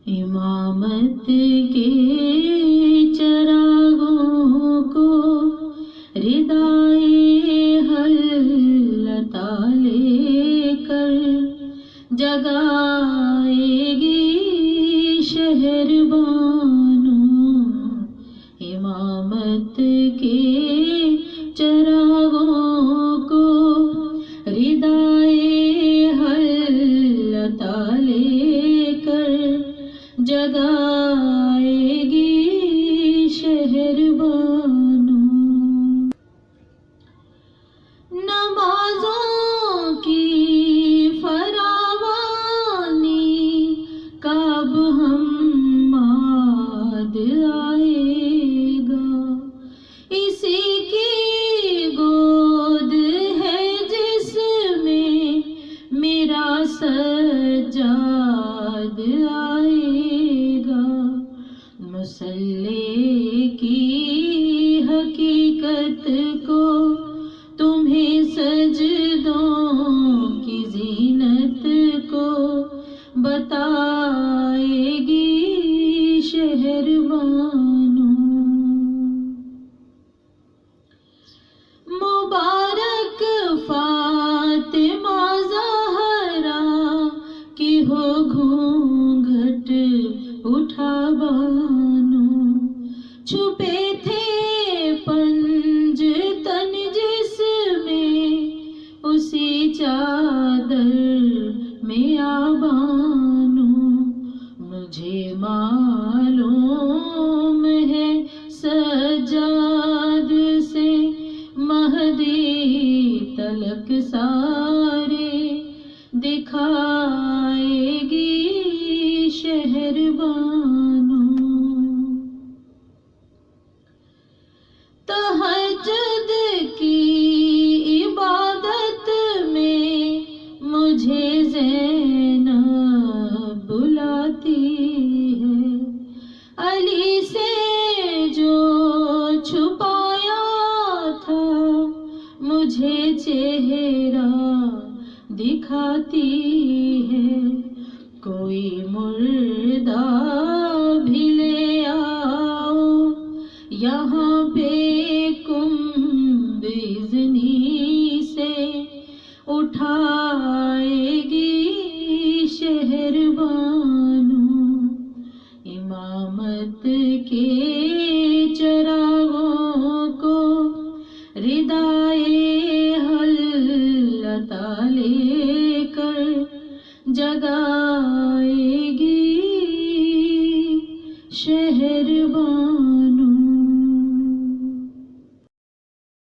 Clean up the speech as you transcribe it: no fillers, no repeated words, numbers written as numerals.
امامت کے چراغوں کو ردائے حلتا لے کر جگائے گی شہر بانو. امامت کے چراغوں کو ردائے حلتا لے کر جگائے گی شہر بانو. نمازوں کی فراوانی کب ہم آئے گا. اسی کی گود ہے جس میں میرا سجاد آئے گا. مصلی کی حقیقت کو تمہیں سجدوں کی زینت کو بتائے گی شہر بانو. مبارک فاطمہ زہرا کی ہو گھونگھٹ اٹھا بانو. چھپے تھے پنج تن جس میں اسی چادر میں آ بانو. مجھے معلوم ہے سجاد سے مہدی تلک سارے دکھائے گی شہر بانو. تہجد کی عبادت میں مجھے زینب بلاتی ہے. علی سے جو چھپایا تھا مجھے چہرہ دکھاتی ہے. کوئی مردہ بھی لے آؤ یہاں پہ بزنی سے اٹھائے گی شہر بانو. امامت کے چراغوں کو ردائے حلتا لے کر جگائے گی شہر بانو.